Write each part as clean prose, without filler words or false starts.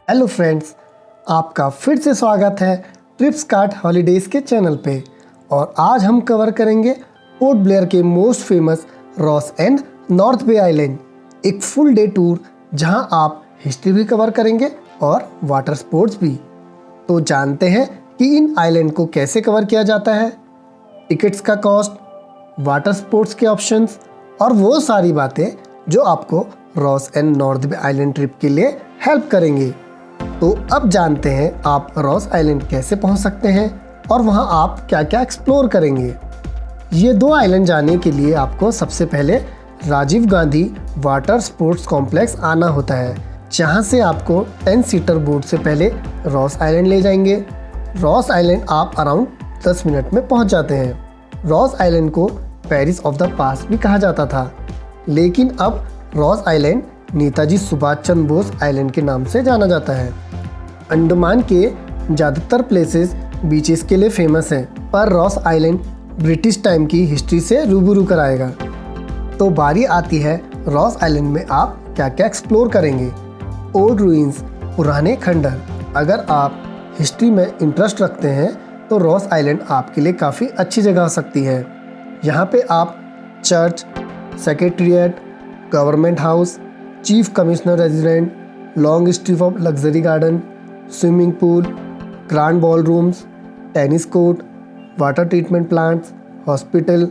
Hello friends, आपका फिर से स्वागत है ट्रिप्स कार्ट हॉलीडेज़ के चैनल पे। और आज हम कवर करेंगे पोर्ट ब्लेयर के most famous Ross and North Bay Island, एक फुल डे टूर जहां आप हिस्ट्री भी कवर करेंगे और वाटर स्पोर्ट्स भी। तो जानते हैं कि इन आइलैंड को कैसे कवर किया जाता है, टिकट्स का कॉस्ट, वाटर स्पोर्ट्स के ऑप्शंस और वो सारी बातें जो आपको रॉस एंड नॉर्थ बे आइलैंड ट्रिप के लिए हेल्प करेंगे। तो अब जानते हैं आप रॉस आइलैंड कैसे पहुंच सकते हैं और वहां आप क्या क्या एक्सप्लोर करेंगे। ये दो आइलैंड जाने के लिए आपको सबसे पहले Rajiv Gandhi water sports complex आना होता है, जहां से आपको 10 सीटर बोट से पहले रॉस आइलैंड ले जाएंगे। रॉस आइलैंड आप अराउंड 10 मिनट में पहुंच जाते हैं। रॉस आइलैंड को पेरिस ऑफ द पास्ट भी कहा जाता था, लेकिन अब Ross island Netaji Subhash Chandra Bose island के नाम से जाना जाता है। अंडमान के ज़्यादातर प्लेसेस बीचेस के लिए फेमस हैं, पर रॉस आइलैंड ब्रिटिश टाइम की हिस्ट्री से रूबरू कराएगा। तो बारी आती है रॉस आइलैंड में आप क्या क्या एक्सप्लोर करेंगे। ओल्ड रूइंस, पुराने खंडर। अगर आप हिस्ट्री में इंटरेस्ट रखते हैं तो रॉस आइलैंड आपके लिए काफ़ी अच्छी जगह हो सकती है। यहाँ पे आप church, secretariat, government house, chief commissioner resident, long strip of luxury garden, swimming pool, grand ball rooms, tennis court, water treatment plants, hospital,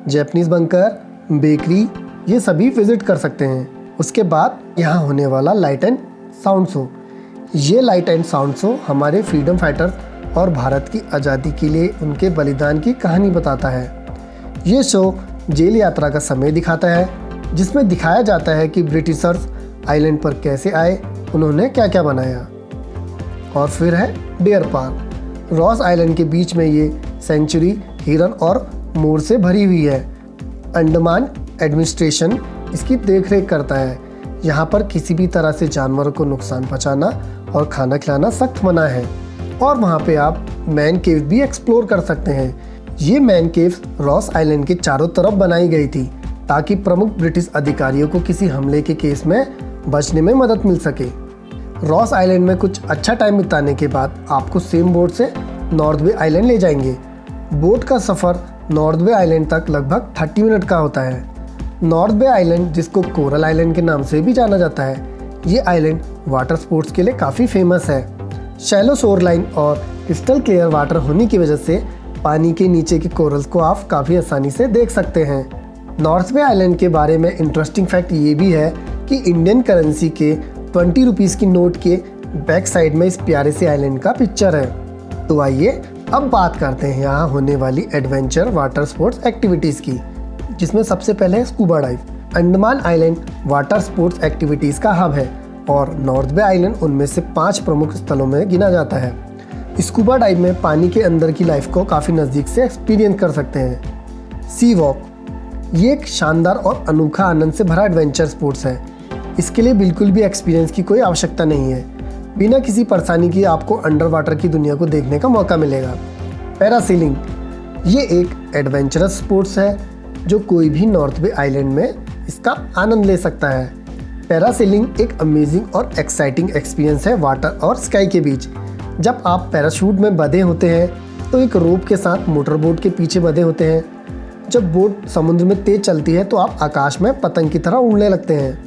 Japanese bunker, bakery, ये सभी विजिट कर सकते हैं। उसके बाद यहाँ होने वाला लाइट एंड साउंड शो। ये लाइट एंड साउंड शो हमारे फ्रीडम फाइटर्स और भारत की आज़ादी के लिए उनके बलिदान की कहानी बताता है। ये शो जेल यात्रा का समय दिखाता है, जिसमें दिखाया जाता है कि ब्रिटिशर्स आइलैंड पर कैसे आए, उन्होंने क्या क्या बनाया। और फिर है डियर पार्क। रॉस आइलैंड के बीच में ये सेंचुरी हिरन और मोर से भरी हुई है। अंडमान एडमिनिस्ट्रेशन इसकी देखरेख करता है। यहाँ पर किसी भी तरह से जानवरों को नुकसान पहुँचाना और खाना खिलाना सख्त मना है। और वहाँ पे आप मैन केव भी एक्सप्लोर कर सकते हैं। ये मैन केव्स रॉस आइलैंड के चारों तरफ बनाई गई थी ताकि प्रमुख ब्रिटिश अधिकारियों को किसी हमले के केस में बचने में मदद मिल सके। रॉस आइलैंड में कुछ अच्छा टाइम बिताने के बाद आपको सेम बोट से नॉर्थ बे आइलैंड ले जाएंगे। बोट का सफ़र नॉर्थ बे आइलैंड तक लगभग 30 मिनट का होता है। नॉर्थ बे आइलैंड, जिसको कोरल आइलैंड के नाम से भी जाना जाता है, ये आइलैंड वाटर स्पोर्ट्स के लिए काफ़ी फेमस है। शैलो शोर लाइन और क्रिस्टल क्लियर वाटर होने की वजह से पानी के नीचे के कोरल्स को आप काफ़ी आसानी से देख सकते हैं। नॉर्थ बे आइलैंड के बारे में इंटरेस्टिंग फैक्ट ये भी है कि इंडियन करेंसी के 20 रुपीज़ की नोट के बैक साइड में इस प्यारे से आइलैंड का पिक्चर है। तो आइए अब बात करते हैं यहाँ होने वाली एडवेंचर वाटर स्पोर्ट्स एक्टिविटीज़ की, जिसमें सबसे पहले है scuba dive. Andaman island water sports activities का हब है और नॉर्थ बे आइलैंड उनमें से 5 प्रमुख स्थलों में गिना जाता है। स्कूबा डाइव में पानी के अंदर की लाइफ को काफ़ी नज़दीक से एक्सपीरियंस कर सकते हैं। सी वॉक, ये एक शानदार और अनोखा आनंद से भरा एडवेंचर स्पोर्ट्स है। इसके लिए बिल्कुल भी एक्सपीरियंस की कोई आवश्यकता नहीं है। बिना किसी परेशानी के आपको अंडर वाटर की दुनिया को देखने का मौका मिलेगा। पैरासीलिंग, ये एक एडवेंचरस स्पोर्ट्स है जो कोई भी नॉर्थ बे आइलैंड में इसका आनंद ले सकता है। पैरासीलिंग एक अमेजिंग और एक्साइटिंग एक्सपीरियंस है वाटर और स्काई के बीच। जब आप पैराशूट में बंधे होते हैं तो एक रोप के साथ मोटर बोट के पीछे बंधे होते हैं। जब बोट समुद्र में तेज चलती है तो आप आकाश में पतंग की तरह उड़ने लगते हैं।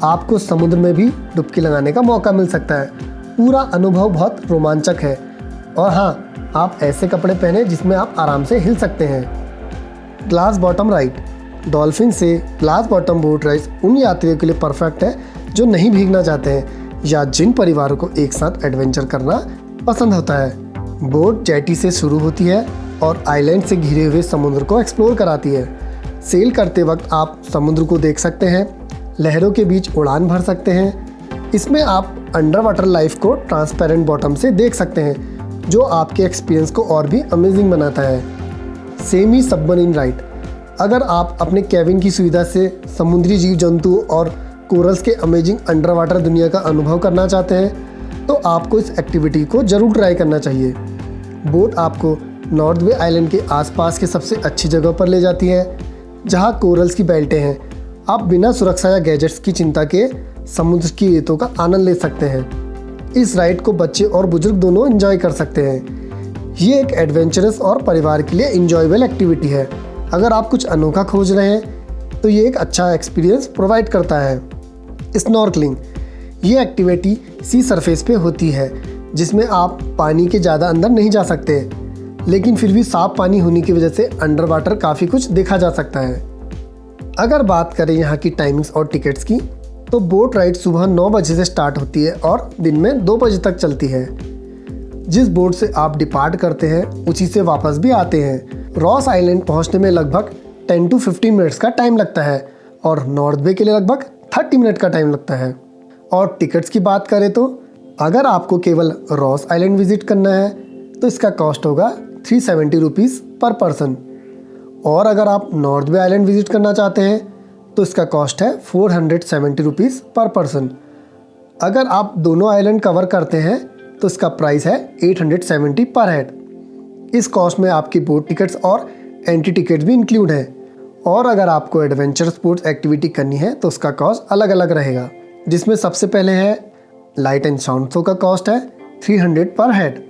आपको समुद्र में भी डुबकी लगाने का मौका मिल सकता है। पूरा अनुभव बहुत रोमांचक है। और हाँ, आप ऐसे कपड़े पहने जिसमें आप आराम से हिल सकते हैं। ग्लास बॉटम राइड, डॉल्फिन से ग्लास बॉटम बोट राइड उन यात्रियों के लिए परफेक्ट है जो नहीं भीगना चाहते हैं या जिन परिवारों को एक साथ एडवेंचर करना पसंद होता है। बोट जेटी से शुरू होती है और आइलैंड से घिरे हुए समुद्र को एक्सप्लोर कराती है। सेल करते वक्त आप समुद्र को देख सकते हैं, लहरों के बीच उड़ान भर सकते हैं। इसमें आप अंडर वाटर लाइफ को ट्रांसपेरेंट बॉटम से देख सकते हैं, जो आपके एक्सपीरियंस को और भी अमेजिंग बनाता है। सेमी सबमरीन राइड, अगर आप अपने केबिन की सुविधा से समुद्री जीव जंतु और कोरल्स के अमेजिंग अंडर वाटर दुनिया का अनुभव करना चाहते हैं तो आपको इस एक्टिविटी को ज़रूर ट्राई करना चाहिए। बोट आपको नॉर्थ बे आइलैंड के आसपास के सबसे अच्छी जगह पर ले जाती है, जहां कोरल्स की बेल्टें हैं। आप बिना सुरक्षा या गैजेट्स की चिंता के समुद्र की रेतों का आनंद ले सकते हैं। इस राइड को बच्चे और बुजुर्ग दोनों एंजॉय कर सकते हैं। ये एक एडवेंचरस और परिवार के लिए इंजॉयबल एक्टिविटी है। अगर आप कुछ अनोखा खोज रहे हैं तो ये एक अच्छा एक्सपीरियंस प्रोवाइड करता है। स्नॉर्कलिंग, ये एक्टिविटी सी सरफेस पे होती है जिसमें आप पानी के ज़्यादा अंदर नहीं जा सकते, लेकिन फिर भी साफ पानी होने की वजह से अंडर वाटर काफ़ी कुछ देखा जा सकता है। अगर बात करें यहाँ की टाइमिंग्स और टिकट्स की, तो बोट राइड सुबह 9 बजे से स्टार्ट होती है और दिन में 2 बजे तक चलती है। जिस बोट से आप डिपार्ट करते हैं उसी से वापस भी आते हैं। रॉस आइलैंड पहुँचने में लगभग 10 to 15 मिनट्स का टाइम लगता है और नॉर्थ बे के लिए लगभग 30 मिनट का टाइम लगता है। और टिकट्स की बात करें तो अगर आपको केवल रॉस आइलैंड विजिट करना है तो इसका कॉस्ट होगा 370 रुपीज़ पर पर्सन, और अगर आप नॉर्थ बे आइलैंड विजिट करना चाहते हैं तो इसका कॉस्ट है 470 रुपीज़ पर पर्सन। अगर आप दोनों आइलैंड कवर करते हैं तो इसका प्राइस है 870 पर हेड। इस कॉस्ट में आपकी बोट टिकट्स और एंट्री टिकट्स भी इंक्लूड हैं। और अगर आपको एडवेंचर स्पोर्ट्स एक्टिविटी करनी है तो उसका कॉस्ट अलग अलग रहेगा, जिसमें सबसे पहले है लाइट एंड साउंड शो का कॉस्ट है 300 पर हेड।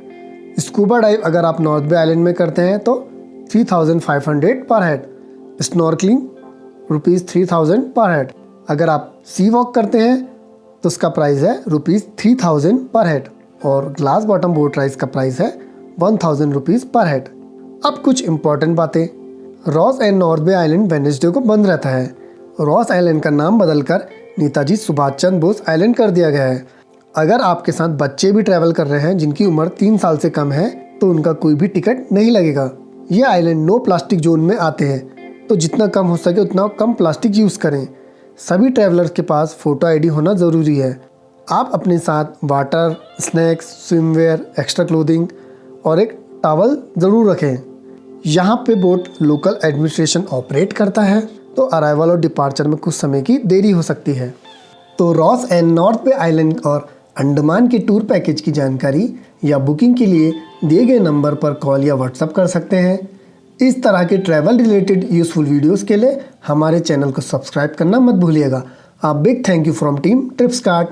स्कूबा डाइव अगर आप नॉर्थ बे आइलैंड में करते हैं तो 3500 पर हेड। Snorkelling ₹3000 per head. अगर आप सी वॉक करते हैं तो उसका प्राइस है ₹3000 पर हेड। और ग्लास बॉटम बोट राइड का प्राइस है 1000 रुपीज़ पर हेड। अब कुछ इंपॉर्टेंट बातें। रॉस एंड नॉर्थ बे आइलैंड वेडनेसडे को बंद रहता है। रॉस आइलैंड का नाम बदलकर नेताजी सुभाष चंद्र बोस आइलैंड कर दिया गया है। अगर आपके साथ बच्चे भी ट्रैवल कर रहे हैं जिनकी उम्र 3 साल से कम है तो उनका कोई भी टिकट नहीं लगेगा। ये आइलैंड नो प्लास्टिक जोन में आते हैं, तो जितना कम हो सके उतना कम प्लास्टिक यूज़ करें। सभी ट्रैवलर्स के पास फ़ोटो आईडी होना ज़रूरी है। आप अपने साथ water, snacks, swimwear, extra clothing और एक टॉवल ज़रूर रखें। यहाँ पे बोट लोकल एडमिनिस्ट्रेशन ऑपरेट करता है, तो अराइवल और डिपार्चर में कुछ समय की देरी हो सकती है। तो रॉस एंड नॉर्थ बे आइलैंड और अंडमान के टूर पैकेज की जानकारी या बुकिंग के लिए दिए गए नंबर पर कॉल या व्हाट्सएप कर सकते हैं। इस तरह के ट्रैवल रिलेटेड यूज़फुल वीडियोस के लिए हमारे चैनल को सब्सक्राइब करना मत भूलिएगा। Big thank you from team ट्रिप्सकार्ट।